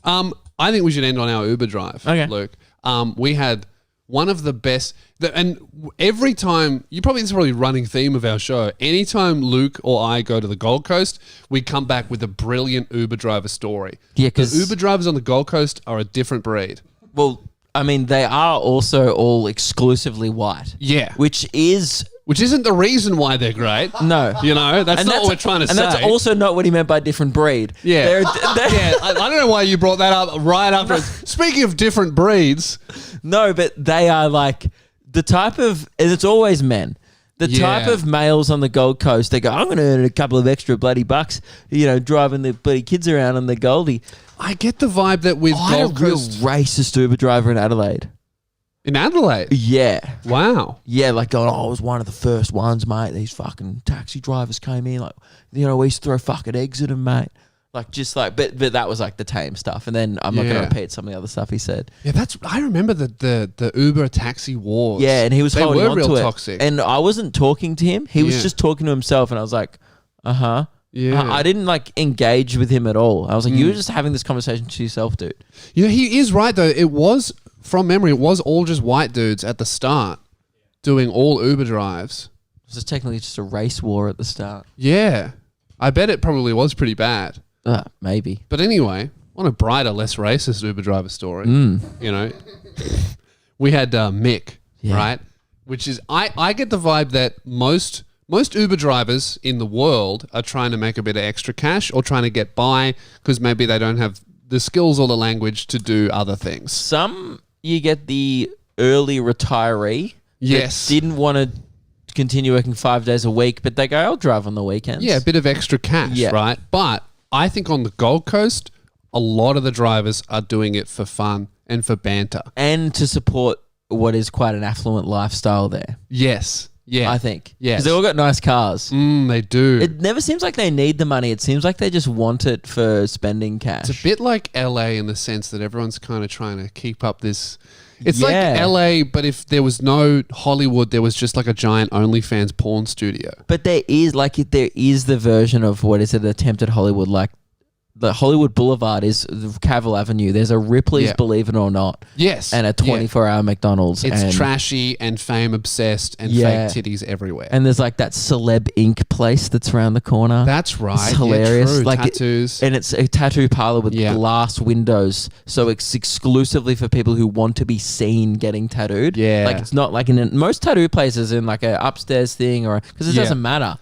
I think we should end on our Uber drive, Okay. Luke. We had one of the best, and every time, this is probably a running theme of our show. Anytime Luke or I go to the Gold Coast, we come back with a brilliant Uber driver story. Yeah, the 'cause- Uber drivers on the Gold Coast are a different breed. Well, I mean, they are also all exclusively white. Yeah. Which isn't the reason why they're great. No. You know, that's not what we're trying to say. And that's also not what he meant by different breed. Yeah. They're Yeah, I don't know why you brought that up right after. Speaking of different breeds. No, but they are like the type of, and it's always men. The type Yeah. of males on the Gold Coast, they go, I'm going to earn a couple of extra bloody bucks, driving the bloody kids around on the Goldie. I get the vibe that with I had a Gold real Coast racist Uber driver in Adelaide. in Adelaide. Yeah. Wow. Yeah, like going, I was one of the first ones, mate. These fucking taxi drivers came in, like, we used to throw fucking eggs at them, mate. Like, just like, but that was like the tame stuff. And then I'm not going to repeat some of the other stuff he said. Yeah, I remember the Uber taxi wars. Yeah, and he was holding on to it. They were real toxic. And I wasn't talking to him. He was just talking to himself. And I was like, uh-huh. Yeah. I didn't like engage with him at all. I was like, you were just having this conversation to yourself, dude. He is right though. It was, from memory, it was all just white dudes at the start doing all Uber drives. It was technically just a race war at the start. Yeah. I bet it probably was pretty bad. Maybe. But anyway, on a brighter, less racist Uber driver story, we had Mick, right? Which is, I get the vibe that most Uber drivers in the world are trying to make a bit of extra cash or trying to get by because maybe they don't have the skills or the language to do other things. Some, you get the early retiree. Yes. That didn't want to continue working 5 days a week, but they go, I'll drive on the weekends. Yeah, a bit of extra cash, right? But I think on the Gold Coast, a lot of the drivers are doing it for fun and for banter. And to support what is quite an affluent lifestyle there. Yes. Yeah. I think. Yes. Because they all got nice cars. They do. It never seems like they need the money. It seems like they just want it for spending cash. It's a bit like LA in the sense that everyone's kind of trying to keep up this. It's like LA, but if there was no Hollywood, there was just like a giant OnlyFans porn studio. But there is the version of what is it, attempted Hollywood, like the Hollywood Boulevard is Cavill Avenue. There's a Ripley's, believe it or not. Yes. And a 24-hour McDonald's. It's trashy and fame obsessed and fake titties everywhere. And there's like that Celeb Inc. place that's around the corner. That's right. It's hilarious. True. Like tattoos. And it's a tattoo parlor with glass windows. So it's exclusively for people who want to be seen getting tattooed. Yeah. Like it's not like in most tattoo places in like a upstairs thing or because it doesn't matter.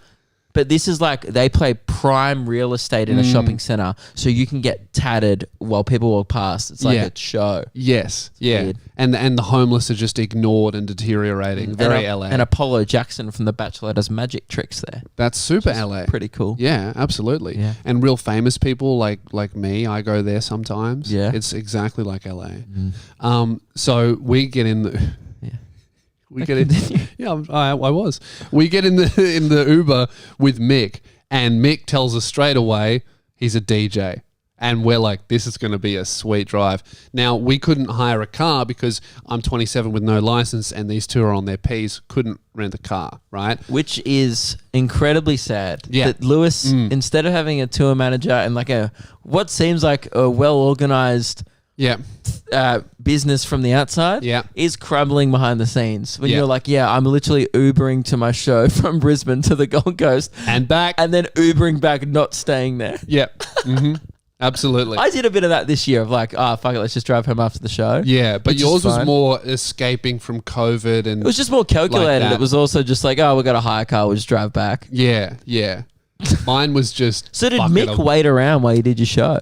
But this is like they play prime real estate in a shopping center, so you can get tatted while people walk past. It's like a show. Yes, yeah, and the homeless are just ignored and deteriorating. Very LA. And Apollo Jackson from The Bachelor does magic tricks there. That's super LA. Pretty cool. Yeah, absolutely. Yeah. And real famous people like me, I go there sometimes. Yeah. It's exactly like LA. So we get in the. We get in. Yeah, I was. We get in the Uber with Mick, and Mick tells us straight away he's a DJ, and we're like, this is going to be a sweet drive. Now we couldn't hire a car because I'm 27 with no license, and these two are on their P's. Couldn't rent a car, right? Which is incredibly sad. Yeah. That Lewis, instead of having a tour manager and like what seems like a well organized. Yeah. Business from the outside is crumbling behind the scenes when you're like, I'm literally Ubering to my show from Brisbane to the Gold Coast and back, and then Ubering back, not staying there. Yep. Absolutely. I did a bit of that this year of like, fuck it, let's just drive home after the show. Yeah, but yours was more escaping from COVID and it was just more calculated. It was also just like, we got a hire car, we'll just drive back. Yeah. Mine was just. So did Mick wait around while you did your show?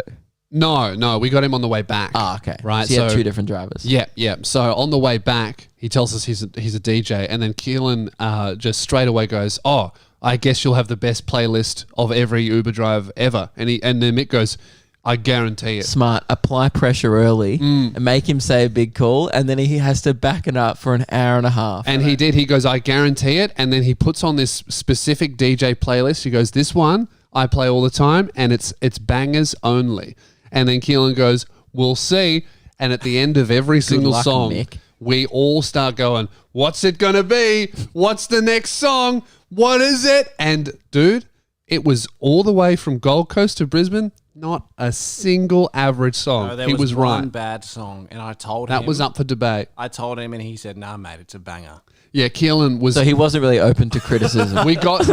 No, we got him on the way back. Okay. Right. So you had two different drivers. Yeah. So on the way back, he tells us he's a DJ, and then Keelan just straight away goes, "Oh, I guess you'll have the best playlist of every Uber drive ever." And then Mick goes, "I guarantee it." Smart. Apply pressure early and make him say a big call, and then he has to back it up for an hour and a half. And he did. He goes, "I guarantee it." And then he puts on this specific DJ playlist. He goes, "This one I play all the time, and it's bangers only." And then Keelan goes, "We'll see." And at the end of every single song, Mick. we all start going, "What's it going to be? What's the next song? What is it?" And dude, it was all the way from Gold Coast to Brisbane, Not a single average song. No, there He was one right. bad song, and I told him. That was up for debate. I told him, and he said, "Nah, mate, it's a banger." Yeah, Keelan was. So he wasn't really open to criticism. we got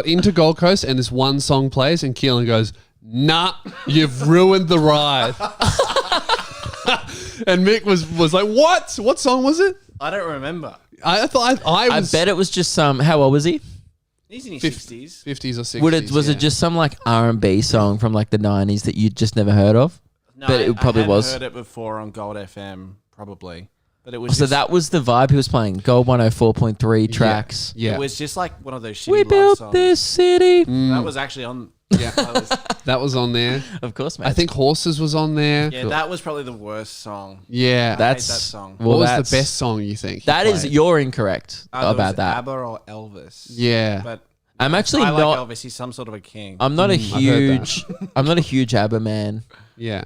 into Gold Coast, and this one song plays, and Keelan goes, "Nah, you've ruined the ride." And Mick was like, "What? What song was it?" I don't remember. I thought I I was. bet it was just some. How old was he? He's in his 50s 60s. or 60s. Was yeah. it just some like R&B song from like the 90s that you'd just never heard of? No, But it probably I hadn't was. heard it before on Gold FM, probably. But it was So just, that was the vibe he was playing. Gold 104.3 tracks. Yeah, It was just like one of those shitty We love built songs. this city. That was actually on. Yeah. that was, that was on there. Of course, mate. I think Horses was on there. yeah, that was probably the worst song. Yeah. That's that song. what Well, was that's- the best song you think? That is, you're incorrect Either it about was that. ABBA or Elvis. Yeah. But I'm actually I like not. Elvis. He's some sort of a king. I'm not a I've heard that. huge. I'm not a huge ABBA man Yeah.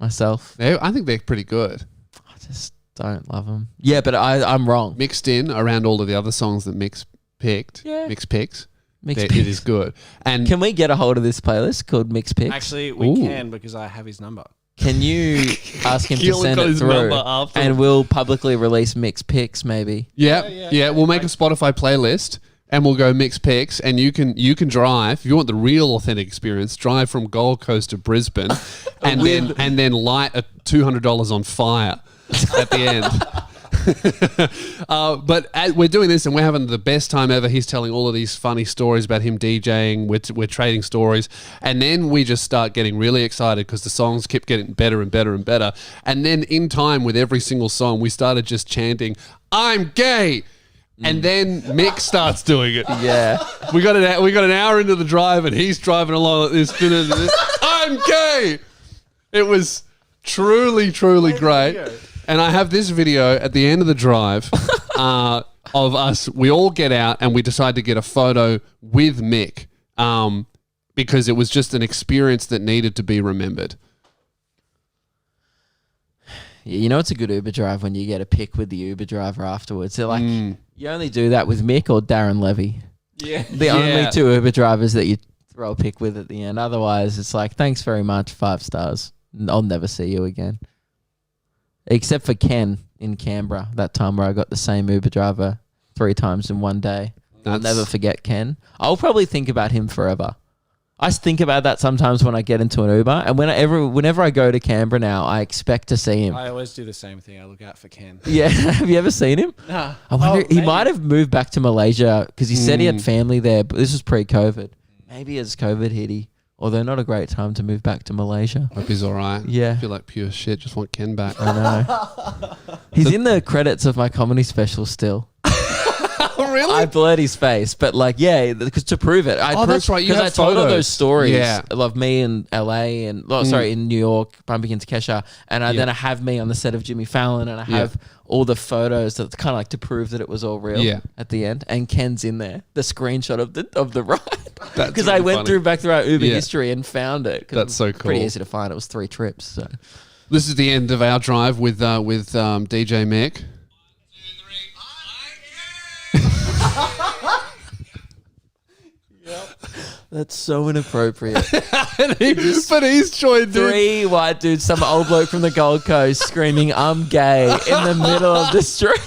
myself. I think they're pretty good. I just don't love them. Yeah, but I'm wrong. Mixed in around all of the other songs that Mix picked. Yeah. Mix picks. Mixed It is good. And Can we get a hold of this playlist called Mix Picks? Actually, we Ooh. can because I have his number. Can you ask him to Keelan send got it his through, number after. and we'll publicly release Mix Picks maybe? yeah, we'll make a Spotify playlist and we'll go Mix picks, and you can drive if you want the real authentic experience. Drive from Gold Coast to Brisbane, and then light a $200 on fire at the end. But we're doing this and we're having the best time ever. He's telling all of these funny stories about him DJing. We're trading stories, and then we just start getting really excited because the songs kept getting better and better and better. And then in time, with every single song, we started just chanting, "I'm gay." And then Mick starts doing it. Yeah. We got an hour into the drive, and he's driving along like this. I'm gay. It was truly, truly great. And I have this video at the end of the drive of us. We all get out and we decide to get a photo with Mick because it was just an experience that needed to be remembered. You know, it's a good Uber drive when you get a pic with the Uber driver afterwards. They're like, you only do that with Mick or Darren Levy. Yeah. The only two Uber drivers that you throw a pic with at the end. Otherwise, it's like, thanks very much, 5 stars. I'll never see you again. Except for Ken in Canberra, that time where I got the same Uber driver 3 times in one day. I'll never forget Ken. I'll probably think about him forever. I think about that sometimes when I get into an Uber, and whenever I go to Canberra now, I expect to see him. I always do the same thing. I look out for Ken. Yeah, have you ever seen him? Nah. I wonder. He maybe. might have moved back to Malaysia because he said he had family there, but this was pre-COVID. Maybe as COVID hit, although not a great time to move back to Malaysia. Hope he's all right. Yeah. I feel like pure shit. Just want Ken back. I know. He's in the credits of my comedy special still. Oh, really? I blurred his face, but like, yeah, because to prove it. That's right, you Because I have told all photos. those stories Yeah. of me in LA and, in New York, bumping into Kesha. And then I have me on the set of Jimmy Fallon, and I have all the photos that's kind of like to prove that it was all real at the end. And Ken's in there, the screenshot of the ride. That's Because I really went funny. back through our Uber history and found it. 'Cause That's it so was Pretty cool. easy to find. It was 3 trips. So. This is the end of our drive with DJ Mick. That's so inappropriate. But he's joined in. 3 white dudes, some old bloke from the Gold Coast screaming, "I'm gay," in the middle of the street.